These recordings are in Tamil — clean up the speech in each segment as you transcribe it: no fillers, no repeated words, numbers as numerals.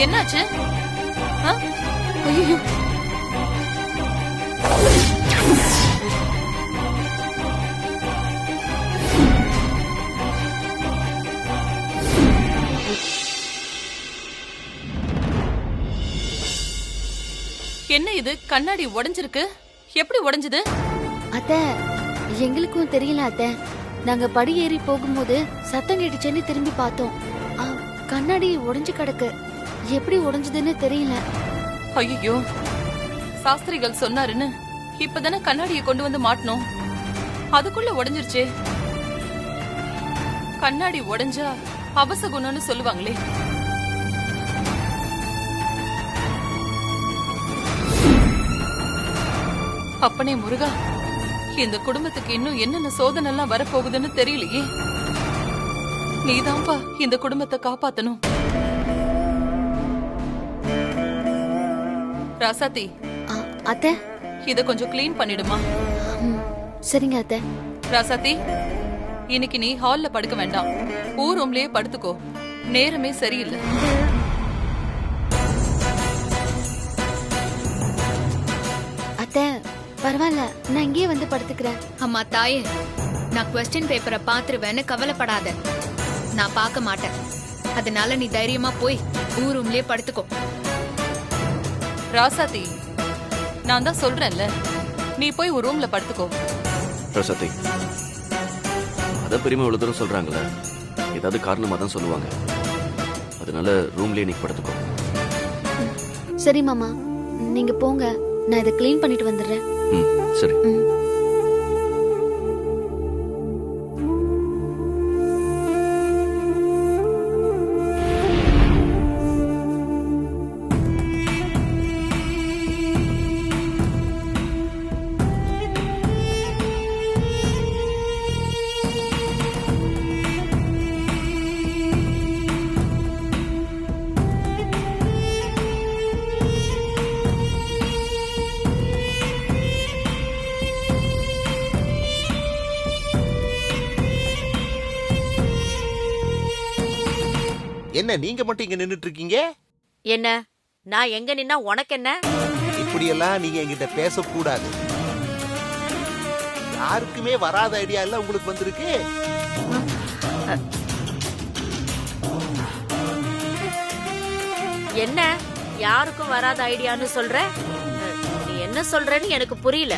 என்னாச்சு? ஐயோ, என்ன இது? கண்ணாடி உடைஞ்சிருக்கு. எப்படி உடைஞ்சது? அத்தை, எங்களுக்கும் தெரியல அத்தை. நாங்க படி ஏறி போகும்போது சத்தம் கேட்டுச்சேன்னு திரும்பி பார்த்தோம். கண்ணாடி உடைஞ்சு கிடக்கு. எப்படி உடைஞ்சதுன்னு தெரியல. ஐயோ, சாஸ்திரிகள் சொன்னாருன்னு இப்பதானே கண்ணாடியை கொண்டு வந்து மாட்டணும். அதுக்குள்ள உடைஞ்சிருச்சே. கண்ணாடி உடைஞ்சா அபசகுணம்னு சொல்லுவாங்களே. அப்பனே முருகா, இந்த குடும்பத்துக்கு இன்னும் என்னென்ன சோதனை எல்லாம் வரப்போகுதுன்னு தெரியலையே. நீதான்பா இந்த குடும்பத்தை காப்பாத்தணும். ராசாத்தி, அத்தை, இத கொஞ்சம் கிளீன் பண்ணிடுமா? சரிங்க அத்தை. ராசாத்தி, இன்னைக்கு நீ ஹால்ல படுக்க வேண்டாம். ரூம்லயே படுத்துக்கோ. நேரமே சரியில்லை. அத்தை, பரவாயில்ல, நான் இங்கே வந்து படுத்துக்கிறேன். அம்மா தாயே, நான் क्वेश्चन பேப்பரை பாத்துருவேன்னு கவலைப்படாத. நான் பார்க்க மாட்டேன். அதனால நீ தைரியமா போய் ரூம்லயே படுத்துக்கோ. ராசாத்தி, நான் தான் சொல்றேன்ல, நீ போய் ஒரு ரூம்ல படுத்துக்கோ. ராசாத்தி, அதான் பெரியமா இவ்வளவு தூரம் சொல்றாங்களே, ஏதாவது காரணமா தான் சொல்லுவாங்க. அதனால ரூம்லயே நீ படுத்துக்கோ. சரி மாமா, நீங்க போங்க. நான் இதை கிளீன் பண்ணிட்டு வந்துடுறேன். சரி. என்ன நீங்க மட்டும் இங்க நின்னுட்டு இருக்கீங்க? என்ன, நான் எங்க நின்னா உனக்கு என்ன? இப்படி எல்லாம் நீங்க என்கிட்ட பேசக்கூடாது. யாருக்குமே வராத ஐடியா எல்லாம் உங்களுக்கு வந்திருக்கு. என்ன யாருக்கும் வராத ஐடியான்னு சொல்ற? நீ என்ன சொல்றன்னு எனக்கு புரியல.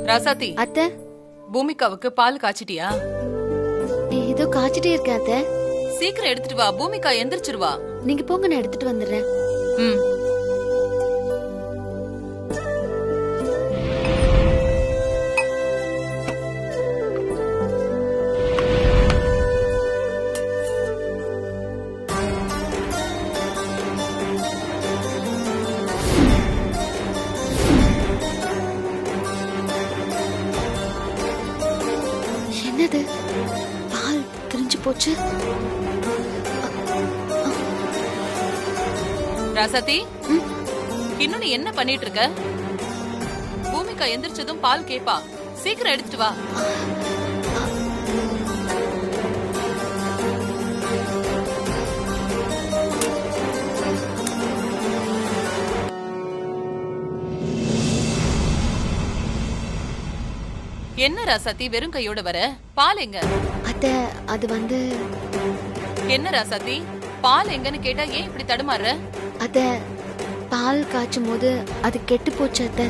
ராசாத்தி, அத்தை, பூமிகாவுக்கு பால் காய்ச்சிட்டியா? ஏதோ காய்ச்சிட்டே இருக்கேன் அத்தை. சீக்கிரம் எடுத்துட்டு வா, பூமிகா எந்திரிச்சிருவா. நீங்க போங்க, நான் எடுத்துட்டு வந்துடுறேன். என்னது, பால் திரிஞ்சு போச்சு. ராசாத்தி, இன்னும் நீ என்ன பண்ணிட்டு இருக்க? பூமிகா எந்திரிச்சதும் பால் கேப்பா. சீக்கிரம் எடுத்துட்டு வா. என்ன ராசாத்தி வெறும் கையோட வர? பால் எங்க? அத்தை, அது வந்து... என்ன ராசாத்தி, பால் எங்கன்னு கேட்டா ஏன் இப்படி தடுமாறுற? அத்தை, பால் காய்ச்சும் போது அது கெட்டு போச்சு அத்தை.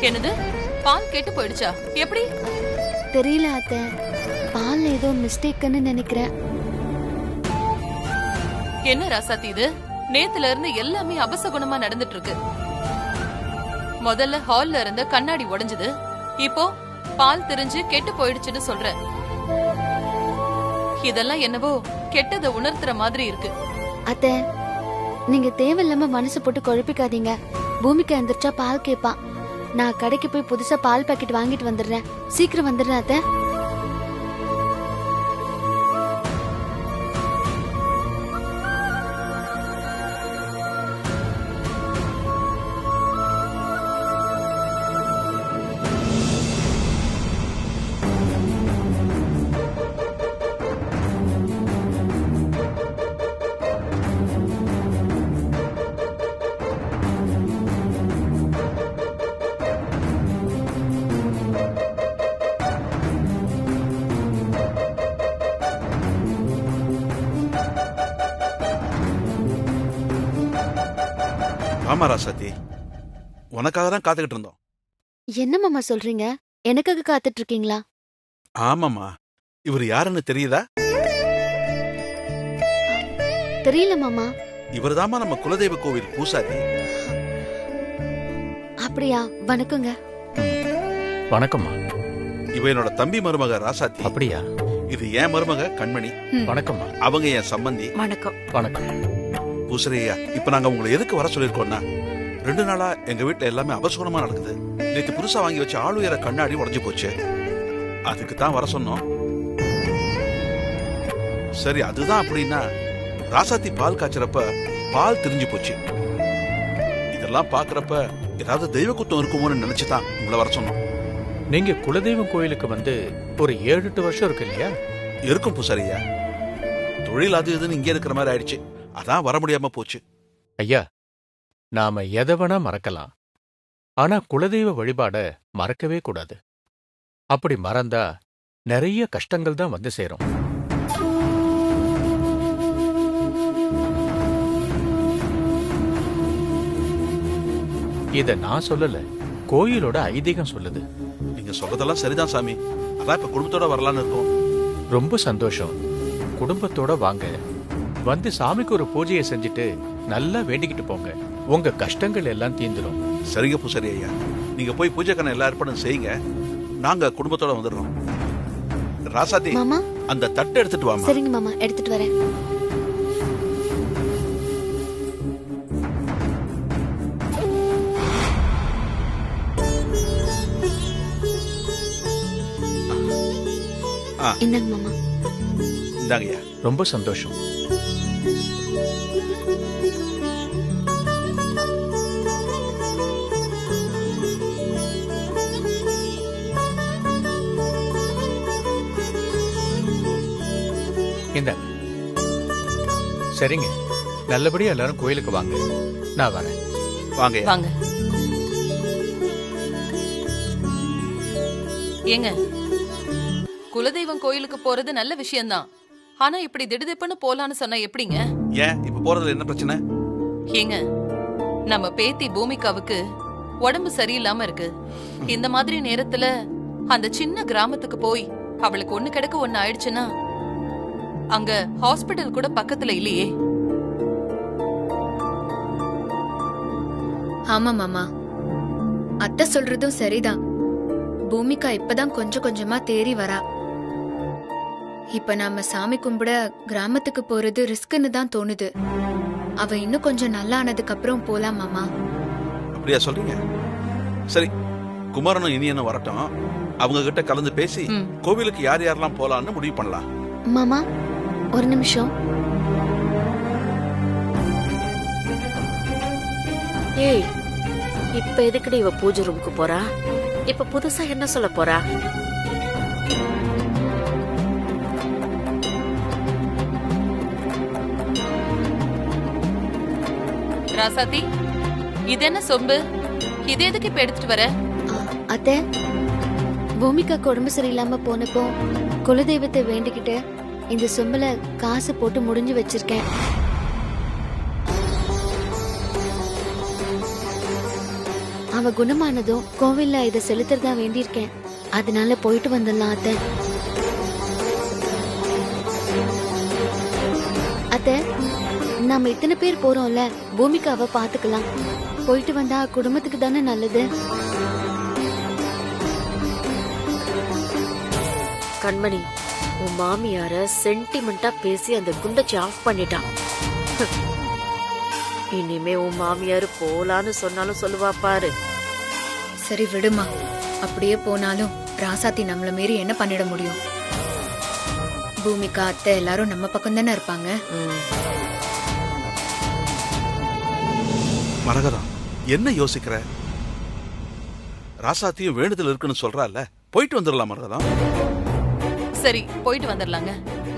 என்னது, பால் கெட்டு போயிடுச்சா? எப்படி? தெரியல அத்தை, பால் ஏதோ மிஸ்டேக்குன்னு நினைக்கிறேன். என்ன ராசாத்தி இது? நேத்துல இருந்து எல்லாமே அபசகுணமா நடந்துட்டு இருக்கு. முதல்ல ஹால்ல இருந்த கண்ணாடி உடைஞ்சது, இப்போ பால் திரிஞ்சு கெட்டு போயிடுச்சுன்னு சொல்ற. இதெல்லாம் என்னவோ கெட்டதை உணர்த்துற மாதிரி இருக்கு. அத்தை, நீங்க தேவையில்லாம மனசு போட்டு குழப்பிக்காதீங்க. பூமிக்கு எந்திரிச்சா பால் கேப்பா. நான் கடைக்கு போய் புதுசா பால் பாக்கெட் வாங்கிட்டு வந்துடுறேன். சீக்கிரம் வந்துடுறேன் அத்தை. ஆமா ராசாத்தி, உனக்காக தான் காத்துக்கிட்டு இருந்தோம். என்ன மாமா சொல்றீங்க? எனக்காக காத்துட்டு இருக்கீங்களா? ஆமாமா, இவர் யாருன்னு தெரியுதா? தெரியல மாமா. இவர்தாம்மா நம்ம குலதெய்வ கோவில் பூசாரி. அப்படியா? வணக்கங்க. வணக்கம்மா. இவ என்னோட தம்பி மருமக ராசாத்தி. அப்படியா? இது என் மருமக கண்மணி. வணக்கம்மா. அவங்க என் சம்பந்தி. வணக்கம். வணக்கம். பூசரையா, இப்ப நாங்க உங்களை எதுக்கு வர சொல்லிருக்கோம்னா, 2 நாளா எங்க வீட்டுல எல்லாமே அபசகுணமா நடக்குது. நேற்று புதுசா வாங்கி வச்ச ஆளுயர கண்ணாடி உடைஞ்சு போச்சு. அதுக்கு தான் வர சொன்னோம். சரி, அதுதான் அப்படின்னா ராசாத்தி பால் காய்ச்சறப்ப பால் திரிஞ்சு போச்சு. இதெல்லாம் பாக்குறப்ப ஏதாவது தெய்வ குத்தம் இருக்குமோன்னு நினைச்சுதான் உங்களை வர சொன்னோம். நீங்க குலதெய்வம் கோயிலுக்கு வந்து ஒரு 7-8 வருஷம் இருக்கு இல்லையா? இருக்கும் பூசாரியா. தொழில் அது இதுன்னு இங்கே இருக்கிற மாதிரி ஆயிடுச்சு. அதான் வர முடியாம போச்சு. ஐயா, நாம எதை வேணா மறக்கலாம், ஆனா குலதெய்வ வழிபாட மறக்கவே கூடாது. அப்படி மறந்தா நிறைய கஷ்டங்கள் தான் வந்து சேரும். இத நான் சொல்லல, கோயிலோட ஐதீகம் சொல்லுது. நீங்க சொல்றதெல்லாம் சரிதான் சாமி. அதான் இப்ப குடும்பத்தோட வரலான்னு இருக்கோம். ரொம்ப சந்தோஷம். குடும்பத்தோட வாங்க. வந்து சாமிக்கு ஒரு பூஜையை செஞ்சுட்டு நல்லா வேண்டிக்கிட்டு போங்க. உங்க கஷ்டங்கள் எல்லாம் தீந்துடும். சரிங்க பூசாரி ஐயா, நீங்க போய் பூஜைக்கான எல்லா ஏற்பாடும் செய்யுங்க. நாங்க குடும்பத்தோட வந்துடுறோம். ராசாத்தி, மாமா, அந்த தட்டை எடுத்துட்டு வாமா. சரிங்க மாமா, எடுத்துட்டு வரேன். இந்தாங்க மாமா. இந்தாங்கய்யா. ரொம்ப சந்தோஷம். இந்தாங்க. சரிங்க, நல்லபடியா எல்லாரும் கோயிலுக்கு வாங்க. நான் வரேன். வாங்க வாங்க. ஏங்க, குலதெய்வம் கோயிலுக்கு போறது நல்ல விஷயம்தான். ஆனா இப்படி திடுதிப்புன்னு போலான்னு சொன்னா எப்படிங்க? ஏன் இப்ப போறதுல என்ன பிரச்சனை? ஏங்க, நம்ம பேத்தி பூமிகாவுக்கு உடம்பு சரியில்லாம இருக்கு. இந்த மாதிரி நேரத்துல அந்த சின்ன கிராமத்துக்கு போய் அவளுக்கு ஒண்ணு கிடக்க ஒண்ணு ஆயிடுச்சுன்னா அங்க ஹாஸ்பிடல் கூட பக்கத்துல இல்லையே. ஆமா மாமா, அத்தை சொல்றதும் சரிதான். பூமிகா இப்பதான் கொஞ்சம் கொஞ்சமா தேறி வரா. இப்ப நாம சாமி கும்பிட கிராமத்துக்கு போறது ரிஸ்க்னு தான் தோணுது. அவ இன்னும் கொஞ்சம் நல்லா ஆனதுக்கு அப்புறம் போலாம் மாமா. அப்படியா சொல்றீங்க? சரி, குமாரனும் இனியனும் வரட்டும். அவங்க கிட்ட கலந்து பேசி கோவிலுக்கு யார் யாரெல்லாம் போலான்னு முடிவு பண்ணலாம். மாமா, ஒரு நிமிஷம். ஏய், இப்ப எதுக்குடி இவ பூஜை ரூமுக்கு போறா? இப்ப புதுசா என்ன சொல்ல போறா? ராசாத்தி, இது என்ன சொம்பு? இது எதுக்கு இப்ப எடுத்துட்டு வர? அத்தை, பூமிகாக்கு உடம்பு சரியில்லாம போனப்போ குலதெய்வத்தை வேண்டிக்கிட்டு இந்த சொம்புல காசு போட்டு முடிஞ்சு வச்சிருக்கேன். அவ குணமானதும் கோவில்ல இதை செலுத்துறதா வேண்டியிருக்கேன். அதனால போயிட்டு வந்துடலாம் அத்தை. அத்தை, நாம இத்தனை பேர் போறோம்ல, பூமிகாவை பாத்துக்கலாம். போயிட்டு வந்தா குடும்பத்துக்கு தானே நல்லது. கண்மணி, உன் மாமியார சென்டிமெண்டா பேசி அந்த குண்டச்சி ஆஃப் பண்ணிட்டான். இனிமே உன் மாமியார் போலான்னு சொன்னாலும் சொல்லுவா பாரு. சரி விடுமா, அப்படியே போனாலும் ராசாத்தி நம்மள மீறி என்ன பண்ணிட முடியும்? பூமிகா அத்தை எல்லாரும் நம்ம பக்கம் தானே இருப்பாங்க. மரகதம், என்ன யோசிக்கிற? ராசாத்தியும் வேண்டுதல் இருக்குன்னு சொல்றால, போயிட்டு வந்துடலாம் மரகதம். சரி, போயிட்டு வந்துடலாங்க.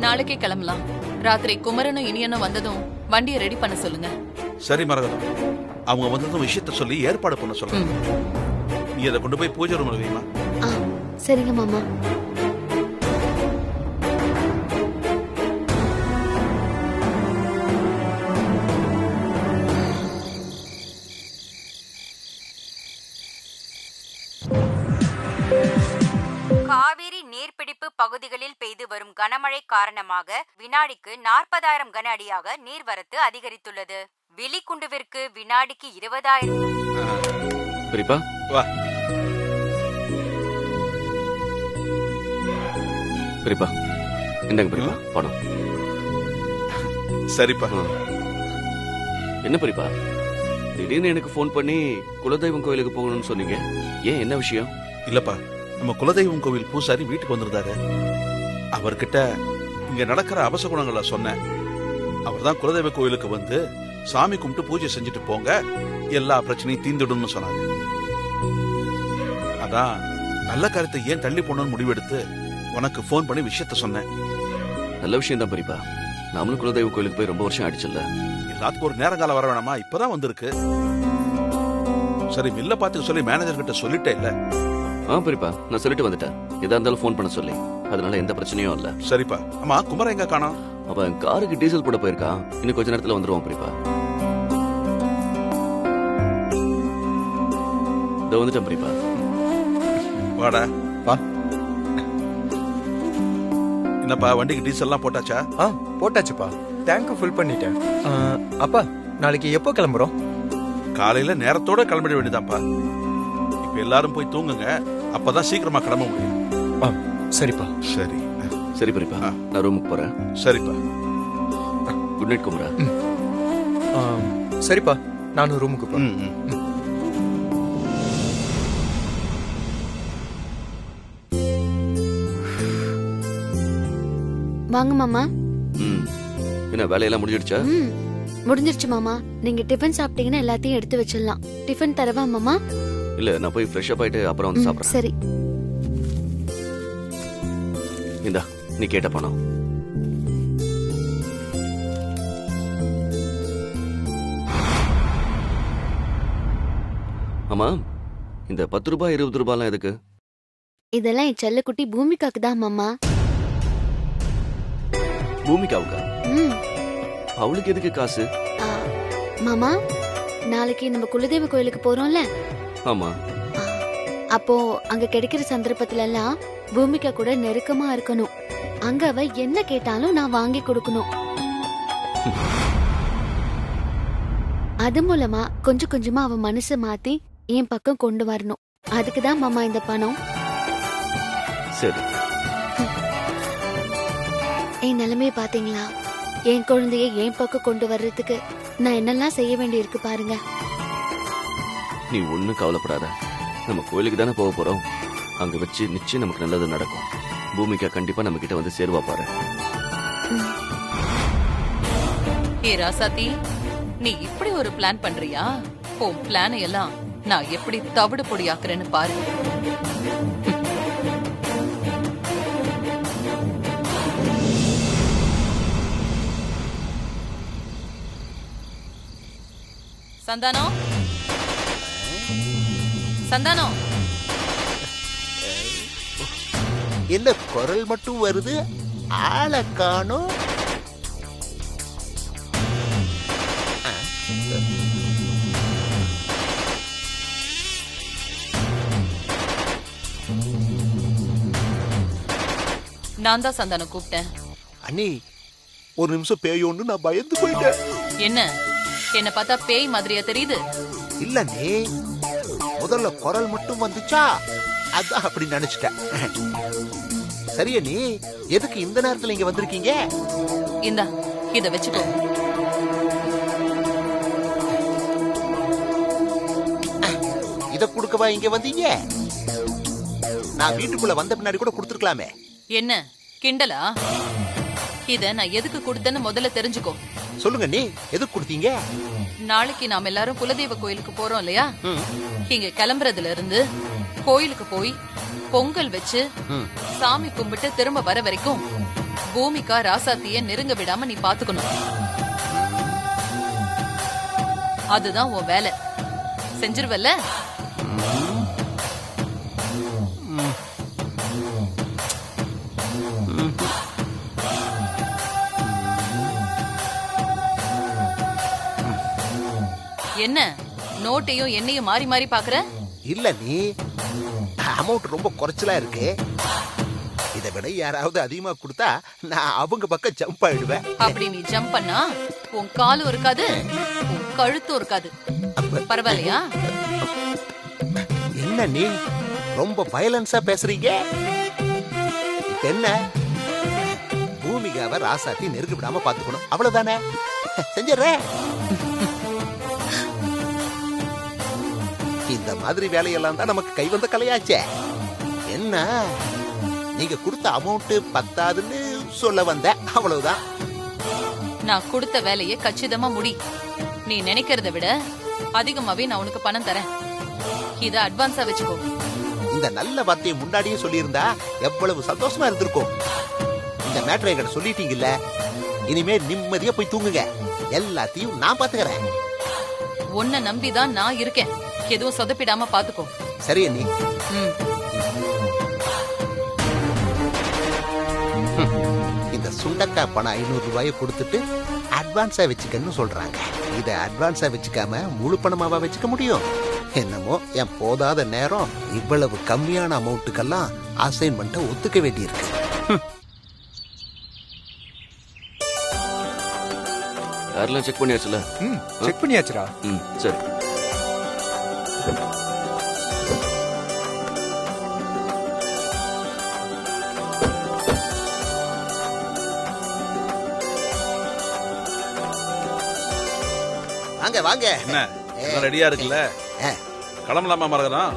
நாளைக்கே கிளம்பலாம். ராத்திரி குமரனும் இனியனும் வந்ததும் வண்டியை ரெடி பண்ண சொல்லுங்க. சரி மரகதம், அவங்க வந்ததும் விஷயத்த சொல்லி ஏற்பாடு பண்ண சொல்றேன். நீ அதை கொண்டு போய் பூஜை ரூம்ல வைமா. சரிங்க மாமா. காவிரி நீர்பிடிப்பு பகுதிகளில் பெய்து வரும் கனமழை காரணமாக வினாடிக்கு 40,000 கன அடியாக நீர்வரத்து அதிகரித்துள்ளது. விழிக்குண்டுவிற்கு வினாடிக்கு 20,000. பெரியப்பா வா. பெரியப்பா என்னங்க பெரியப்பா பணம். சரிப்பா. என்ன பெரியப்பா, திடீர்னு எனக்கு ஃபோன் பண்ணி குலதெய்வம் கோயிலுக்கு போகணும்னு சொன்னீங்க. ஏன், என்ன விஷயம்? இல்லப்பா, நம்ம குலதெய்வம் கோவில் பூசாரி வீட்டுக்கு வந்திருந்தாரு. அவர்கிட்ட இங்க நடக்கிற அபசகுணங்களை சொன்னேன். அவர் தான் குலதெய்வ கோயிலுக்கு வந்து சாமி கும்பிட்டு பூஜை செஞ்சுட்டு போங்க, எல்லா பிரச்சனையும் தீந்துடும்னு சொன்னாரு. அதான் நல்ல காரியத்தை ஏன் தள்ளி போடணும்னு முடிவெடுத்து உனக்கு ஃபோன் பண்ணி விஷயத்த சொன்னேன். நல்ல விஷயம் தான் பெரியப்பா. நாமளும் குலதெய்வ கோயிலுக்கு போய் ரொம்ப வருஷம் ஆயிடுச்சுல்ல. எல்லாத்துக்கும் ஒரு நேரங்காலம் வர வேணாமா? இப்பதான் வந்திருக்கு. சரி, மில்ல பாத்துக்க சொல்லி மேனேஜர் கிட்ட சொல்லிட்டே இல்ல? பெரியப்பா, நான் சொல்லிட்டு வந்துட்டேன். எதா இருந்தாலும் ஃபோன் பண்ண சொல்லி. அதனால எந்த பிரச்சனையும் இல்ல. சரிப்பா. ஆமா, குமரன் எங்க காணோம்? அவன் காருக்கு டீசல் போட போயிருக்கான். இன்னும் கொஞ்ச நேரத்துல வந்துருவான் பெரியப்பா. இதோ வந்துட்டேன் பெரியப்பா. வாடா வா. என்னப்பா, வண்டிக்கு டீசல் எல்லாம் போட்டாச்சா? போட்டாச்சுப்பா. டேங்க் ஃபுல் பண்ணிட்டேன். அப்பா, நாளைக்கு எப்போ கிளம்புறோம்? காலையில நேரத்தோட கிளம்பிட வேண்டியதான்ப்பா. இப்ப எல்லாரும் போய் தூங்குங்க, அப்பதான் சீக்கிரமா கிளம்ப முடியும். சரிப்பா. சரி சரி பெரியப்பா, நான் ரூமுக்கு போறேன். சரிப்பா. குட் நைட் குமரா. சரிப்பா, நானும் ரூமுக்கு போறேன். வாங்க மாமா. என்ன வேலையெல்லாம் முடிஞ்சிடுச்சா? முடிஞ்சிருச்சு மாமா. நீங்க டிஃபன் சாப்பிட்டீங்கன்னா எல்லாத்தையும் எடுத்து வச்சிடலாம். டிஃபன் தரவா மாமா? இல்ல, நான் போய் ஃப்ரெஷ் அப் ஆயிட்டு அப்புறம் வந்து சாப்பிடுறேன். சரி. இந்தா, நீ கேட்ட பணம். ஆமா, இந்த 10 ரூபாய் 20 ரூபாய்லாம் எதுக்கு? இதெல்லாம் என் செல்லக்குட்டி பூமிகாக்கு தான் மாமா. பூமிகாவுக்கா? அவளுக்கு எதுக்கு காசு? மாமா, நாளைக்கு நம்ம குலதெய்வ கோயிலுக்கு போறோம்ல? ஆமா. அப்போ அங்க கிடைக்கிற சந்தர்ப்பத்துல எல்லாம் பூமிகா கூட நெருக்கமா இருக்கணும். அங்க அவ என்ன கேட்டாலும் நான் வாங்கி கொடுக்கணும். அது மூலமா கொஞ்சம் கொஞ்சமா அவ மனசு மாத்தி என் பக்கம் கொண்டு வரணும். அதுக்குதான் மாமா இந்த பணம். சரி. என் நிலைமைய பாத்தீங்களா? என் குழந்தைய என் பக்கம் கொண்டு வர்றதுக்கு நான் என்னெல்லாம் செய்ய வேண்டி இருக்கு பாருங்க. நீ ஒண்ணும் கவலைப்படாத. நம்ம கோயிலுக்கு தானே போக போறோம். அங்க வச்சு நிச்சயம் நமக்கு நல்லது நடக்கும். பூமிகா கண்டிப்பா நம்ம கிட்ட வந்து சேருவா பாரு. ஏ ராசாத்தி, நீ இப்படி ஒரு பிளான் பண்றியா? உன் பிளானை எல்லாம் நான் எப்படி தவிடு பொடியாக்குறேன்னு பாரு. சந்தானம், சந்தானம். என்ன குரல் மட்டும் வருது, ஆளை காணோம். நான் தான் சந்தானம் கூப்பிட்டேன். அண்ணி ஒரு நிமிஷம் பேயோன்னு நான் பயந்து போயிட்டேன். என்ன என்ன பார்த்தா பேய் மாதிரியா தெரியுது? இல்ல நீ முதல்ல குரல் மட்டும் வந்துச்சா, அதான் அப்படி நினைச்சிட்டேன். சரியா நீ எதுக்கு இந்த நேரத்துல இங்க வந்திருக்கீங்க? இந்தா இத வச்சுக்கோ. இத குடுக்கவா இங்க வந்தீங்க? நான் வீட்டுக்குள்ள வந்த பின்னாடி கூட கொடுத்துருக்கலாமே. என்ன கிண்டலா? இத நான் எதுக்கு கொடுத்தேன்னு முதல்ல தெரிஞ்சுக்கோ. சொல்லுங்க நீ எதுக்கு கொடுத்தீங்க? நாளைக்கு நாம எல்லாரும் குலதெய்வ கோயிலுக்கு போறோம் இல்லையா? இங்க கிளம்புறதுல இருந்து கோயிலுக்கு போய் பொங்கல் வச்சு சாமி கும்பிட்டு திரும்ப வர வரைக்கும் பூமிகா ராசாத்திய நெருங்க விடாம நீ பாத்துக்கணும். அதுதான் உன் வேலை. செஞ்சிருவல்ல? என்ன நோட்டையும் எண்ணையும் மாறி மாறி பாக்குற? இல்ல நீ அமௌண்ட் ரொம்ப குறைச்சலா இருக்கு. இதை விட யாராவது அதிகமா கொடுத்தா நான் அவங்க பக்கம் ஜம்ப் ஆயிடுவேன். அப்படி நீ ஜம்ப் பண்ணா உன் காலும் இருக்காது, உன் கழுத்தும் இருக்காது. பரவாயில்லையா? என்ன நீ ரொம்ப வயலன்ஸா பேசுறீங்க? இப்ப என்ன, பூமிகாவை ராசாத்தி நெருங்க விடாம பாத்துக்கணும், அவ்வளவுதானே? செஞ்சிடறேன். இந்த மாதிரி வேலையெல்லாம் தான் நமக்கு கை வந்த கலையாச்சே. என்ன நீங்க கொடுத்த அமௌண்ட் பத்தாதுன்னு சொல்ல வந்த, அவ்வளவுதான். நான் கொடுத்த வேலையை கச்சிதமா முடி. நீ நினைக்கிறத விட அதிகமாவே நான் உனக்கு பணம் தரேன். இத அட்வான்ஸா வச்சுக்கோ. இந்த நல்ல வார்த்தையை முன்னாடியே சொல்லியிருந்தா எவ்வளவு சந்தோஷமா இருந்திருக்கும். இந்த மேட்டரை கிட்ட சொல்லிட்டீங்கல்ல, இனிமே நிம்மதியா போய் தூங்குங்க. எல்லாத்தையும் நான் பாத்துக்கிறேன். உன்னை நம்பிதான் நான் இருக்கேன். எதுவும் சொதப்பிடாம பாத்துக்கோ. சரியா நீ? இந்த சுண்டக்காய் பணம் 500 ரூபாயை கொடுத்துட்டு அட்வான்ஸா வச்சுக்கன்னு சொல்றாங்க. இத அட்வான்ஸா வச்சுக்காம முழு பணமாவா வச்சுக்க முடியும்? என்னமோ என் போதாத நேரம் இவ்வளவு கம்மியான அமௌண்ட்டுக்கெல்லாம் அசைன்மெண்ட்டை ஒத்துக்க வேண்டியிருக்கு. யாரெல்லாம் செக் பண்ணியாச்சுல? செக் பண்ணியாச்சுடா. சரி. வாங்க வாங்க. என்ன ரெடியா இருக்குல்ல? கிளம்பலாமா மரகதம்?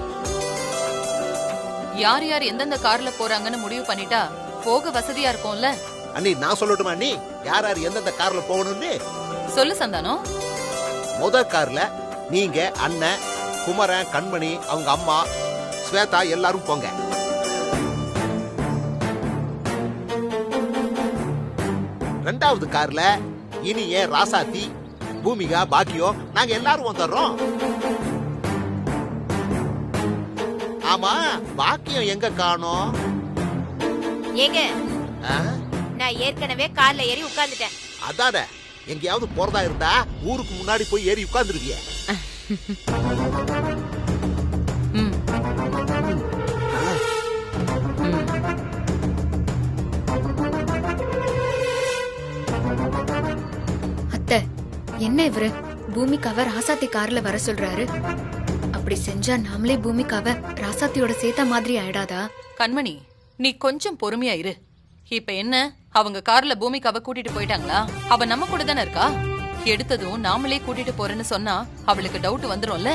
யார் யார் எந்தெந்த கார்ல போறாங்கன்னு முடிவு பண்ணிட்டா போக வசதியா இருக்கும்ல. அண்ணி நான் சொல்லட்டுமா? அண்ணி யார் யார் எந்தெந்த கார்ல போகணும்னு சொல்லு சந்தானம். முத கார்ல நீங்க, அண்ணன், குமரன், கண்மணி, அவங்க அம்மா, ஸ்வேதா எல்லாரும் போங்க. ரெண்டாவது கார்ல இனிய, ராசாத்தி, பூமிகா, பாக்கியம், நாங்க எல்லாரும் வந்துடுறோம். ஆமா, பாக்கியம் எங்க காணோம்? ஏங்க, நான் ஏற்கனவே கார்ல ஏறி உட்கார்ந்துட்டேன். அதான, எங்கேயாவது போறதா இருந்தா ஊருக்கு முன்னாடி போய் ஏறி உட்கார்ந்துருவிய. அத்தை, என்ன இவரு பூமிகாவை ராசாத்தி கார்ல வர சொல்றாரு? அப்படி செஞ்சா நாமளே பூமிகாவை ராசாத்தியோட சேர்த்த மாதிரி ஆயிடாதா? கண்மணி, நீ கொஞ்சம் பொறுமையா இரு. இப்ப என்ன, அவங்க கார்ல பூமிகாவை கூட்டிட்டு போயிட்டாங்களா? அவ நம்ம கூட தானே இருக்கா. எடுத்ததும் நாமளே கூட்டிட்டு போறேன்னு சொன்னா அவளுக்கு டவுட் வந்துரும்ல.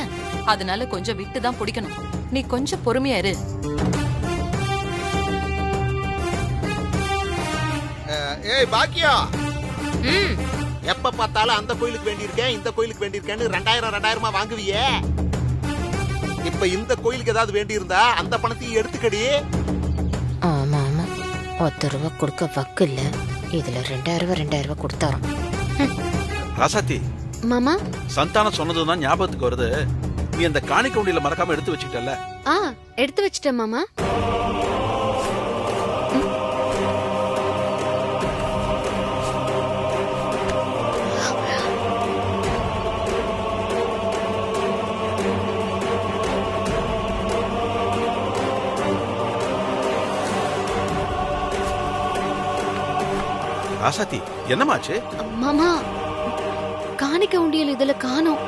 அதனால கொஞ்சம் விட்டு தான் பிடிக்கணும். நீ கொஞ்சம் பொறுமையா இரு. ஏய் பாக்கியம், எப்ப பார்த்தாலும் அந்த கோயிலுக்கு வேண்டியிருக்கேன், இந்த கோயிலுக்கு வேண்டியிருக்கேன்னு 2000 வாங்குவியே. இப்ப இந்த கோயிலுக்கு ஏதாவது வேண்டி இருந்தா அந்த பணத்தையும் எடுத்துக்கடி. ஆமா ஆமா, 10 ரூபா கொடுக்க வக்கு இல்ல, இதுல 2000 கொடுத்தாராம். ராசாத்தி மாமா, சந்தானம் சொன்னதுதான் ஞாபகத்துக்கு வருது. நீ அந்த காணி கவுண்டியில மறக்காம எடுத்து வச்சுக்கிட்டல? எடுத்து வச்சிட்டேன் மாமா. ராசாத்தி என்னமாச்சு? மாமா காணிக்க உண்டியல் இதுல காணோம்.